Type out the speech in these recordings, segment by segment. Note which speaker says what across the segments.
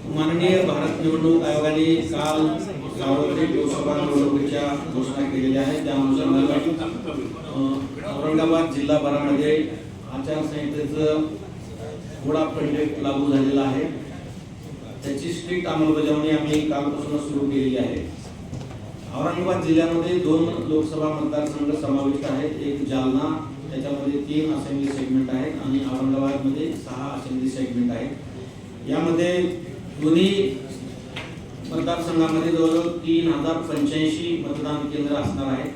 Speaker 1: माननीय भारत निवडणूक आयोगाने काल सार्वत्रिक लोकसभा निवडणुकीच्या घोषणा केलेल्या आहेत। त्यानुसार औरंगाबाद जिल्हाभरामध्ये आचारसंहितेचं थोडा कंटेक्ट लागू झालेला आहे। त्याची स्ट्रिक्ट अंमलबजावणी आम्ही कालपासून सुरू केलेली आहे। औरंगाबाद जिल्ह्यामध्ये 2 लोकसभा मतदारसंघ समाविष्ट आहेत। एक जालना, त्याच्यामध्ये 3 असेंब्ली सेगमेंट आहेत आणि औरंगाबादमध्ये 6 असेंब्ली सेगमेंट आहेत। यामध्ये दोन्ही मतदारसंघामध्ये जवळजवळ 3085 मतदान केंद्र असणार आहेत।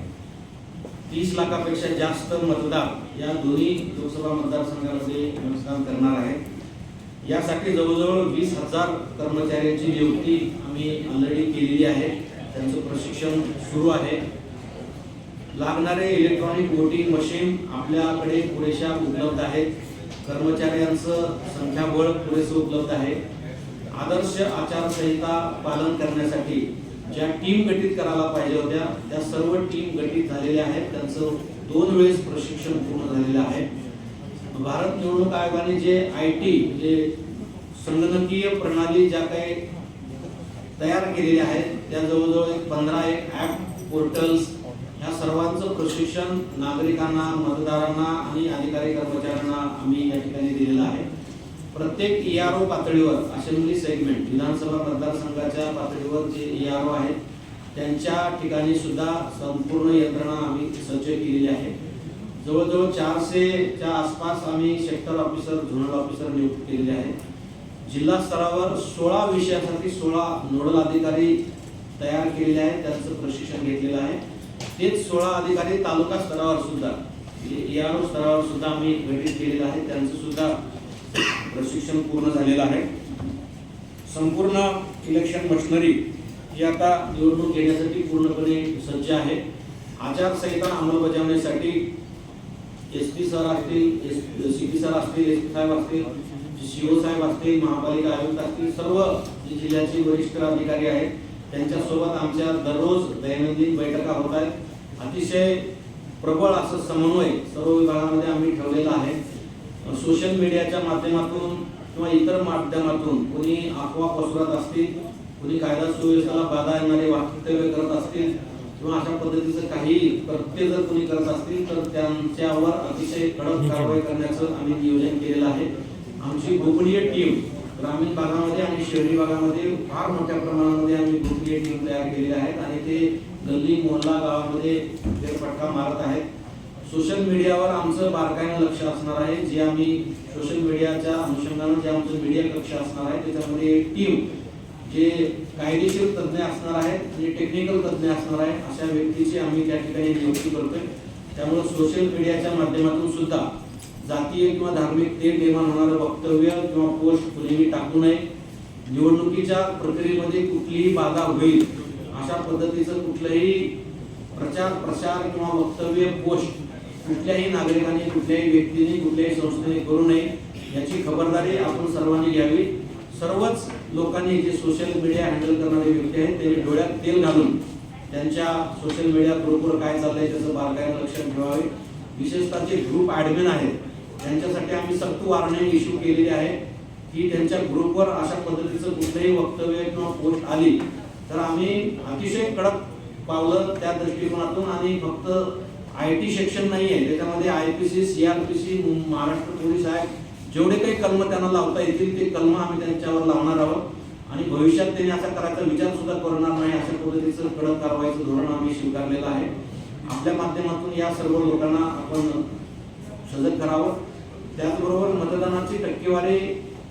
Speaker 1: 30 लाखापेक्षा जास्त मतदार या दोन्ही लोकसभा मतदारसंघामध्ये मतदान करणार आहेत। यासाठी जवळजवळ 20,000 कर्मचाऱ्यांची नियुक्ती आम्ही ऑलरेडी केलेली आहे। त्यांचं प्रशिक्षण सुरू आहे। लागणारे इलेक्ट्रॉनिक वोटिंग मशीन आपल्याकडे पुरेशा उपलब्ध आहेत। कर्मचाऱ्यांचं संख्याबळ पुरेसं उपलब्ध आहे। आदर्श आचारसंहिता पालन करण्यासाठी ज्या टीम गठीत करायला पाहिजे होत्या त्या सर्व टीम गठीत झालेल्या आहेत। त्यांचं 2 वेळेस प्रशिक्षण पूर्ण झालेलं आहे। भारत निवडणूक आयोगाने जे IT म्हणजे संगणकीय प्रणाली ज्या काही तयार केलेल्या आहेत त्या जवळजवळ 15 ॲप पोर्टल्स ह्या सर्वांचं प्रशिक्षण नागरिकांना, मतदारांना आणि अधिकारी कर्मचाऱ्यांना आम्ही या ठिकाणी दिलेलं आहे। प्रत्येक ERO पातळीवर असेंब्ली सेगमेंट विधानसभा मतदारसंघाच्या पातळीवर जे ERO आहेत त्यांच्या ठिकाणी सुद्धा संपूर्ण यंत्रणा आम्ही सज्ज केलेली आहे। जवळजवळ 400च्या आसपास आम्ही सेक्टर ऑफिसर, झोनल ऑफिसर नियुक्त केलेले आहेत। जिल्हा स्तरावर 16 विषयासाठी 16 नोडल अधिकारी तयार केलेले आहेत, त्यांचं प्रशिक्षण घेतलेलं आहे। तेच 16 अधिकारी तालुका स्तरावर सुद्धा ERO स्तरावर सुद्धा आम्ही गठीत केलेलं आहे, त्यांचं सुद्धा प्रशिक्षण पूर्ण झालेलं आहे। संपूर्ण इलेक्शन मशिनरी ही आता निवडणूक घेण्यासाठी पूर्णपणे सज्ज आहे। आचारसंहिता अंमलबजावणीसाठी SP सर असतील, CP सर असतील, SP साहेब असतील, CO साहेब असतील, महापालिका आयुक्त असतील, सर्व जिल्ह्याचे वरिष्ठ अधिकारी आहेत त्यांच्यासोबत आमच्या दररोज दैनंदिन बैठका होत आहेत। अतिशय प्रबळ असं समन्वय सर्व विभागामध्ये आम्ही ठेवलेला आहे। सोशल मीडियाच्या माध्यमातून किंवा इतर माध्यमातून कोणी अफवा पसरवत असतील, कोणी कायदा सुव्यवस्थेला बाधा येणारे वक्तव्य करत असतील किंवा अशा पद्धतीचं काही कृत्य जर कोणी करत असतील तर त्यांच्यावर अतिशय कडक कारवाई करण्याचं आम्ही नियोजन केलेलं आहे। आमची गोपनीय टीम ग्रामीण भागामध्ये आणि शहरी भागामध्ये फार मोठ्या प्रमाणामध्ये आम्ही गोपनीय टीम तयार केलेल्या आहेत आणि ते गल्ली मोहल्ला गावामध्ये फेरफटका मारत आहेत। सोशल मीडियावर आमचं बारकाईनं लक्ष असणार आहे। जे आम्ही सोशल मीडियाच्या अनुषंगानं जे आमचं मीडिया कक्ष असणार आहे त्याच्यामध्ये टीम जे कायदेशीर तज्ज्ञ असणार आहेत आणि टेक्निकल तज्ज्ञ असणार आहेत अशा व्यक्तीची आम्ही त्या ठिकाणी नियुक्ती करतोय। त्यामुळे सोशल मीडियाच्या माध्यमातून सुद्धा जातीय किंवा धार्मिक तेढ निर्माण होणारं वक्तव्य किंवा पोस्ट कुणीही टाकू नये। निवडणुकीच्या प्रक्रियेमध्ये कुठलीही बाधा होईल अशा पद्धतीचं कुठलंही प्रचार प्रसार किंवा वक्तव्य पोस्ट कुठल्याही नागरिकांनी, कुठल्याही व्यक्तीने, कुठल्याही संस्थेने करू नये याची खबरदारी आपण सर्वांनी घ्यावी। सर्वच लोकांनी जे सोशल मीडिया हँडल करणारे व्यक्ती आहेत त्यांनी डोळ्यात तेल घालून त्यांच्या सोशल मीडिया ग्रुपवर काय चाललंय त्याचं बारकाईनं लक्ष ठेवावे। विशेषतः जे ग्रुप ॲडमिन आहेत त्यांच्यासाठी आम्ही सक्त वॉर्निंग इश्यू केलेली आहे की त्यांच्या ग्रुपवर अशा पद्धतीचं कुठलंही वक्तव्य किंवा पोस्ट आली तर आम्ही अतिशय कडक पावलं त्या दृष्टिकोनातून आणि फक्त IT सेक्शन नाही आहे त्याच्यामध्ये IPC, CRPC, महाराष्ट्र पोलीस आहे, जेवढे काही कलम त्यांना लावता येतील ते कलम आम्ही त्यांच्यावर लावणार आहोत आणि भविष्यात त्यांनी असा करायचा विचार सुद्धा करणार नाही अशा पद्धतीचं कडक कारवाईचं धोरण आम्ही स्वीकारलेलं आहे। आपल्या माध्यमातून या सर्व लोकांना आपण सजग करावं। त्याचबरोबर मतदानाची टक्केवारी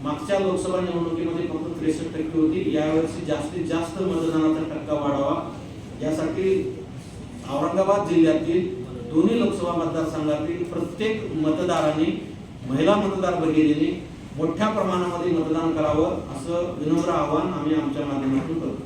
Speaker 1: मागच्या लोकसभा निवडणुकीमध्ये फक्त 63% होती, यावर्षी जास्तीत जास्त मतदानाचा टक्का वाढावा यासाठी औरंगाबाद जिल्ह्यातील दोन्ही लोकसभा मतदारसंघातील प्रत्येक मतदारांनी, महिला मतदार भगिनींनी मोठ्या प्रमाणामध्ये मतदान करावं असं विनम्र आवाहन आम्ही आमच्या माध्यमातून करतो।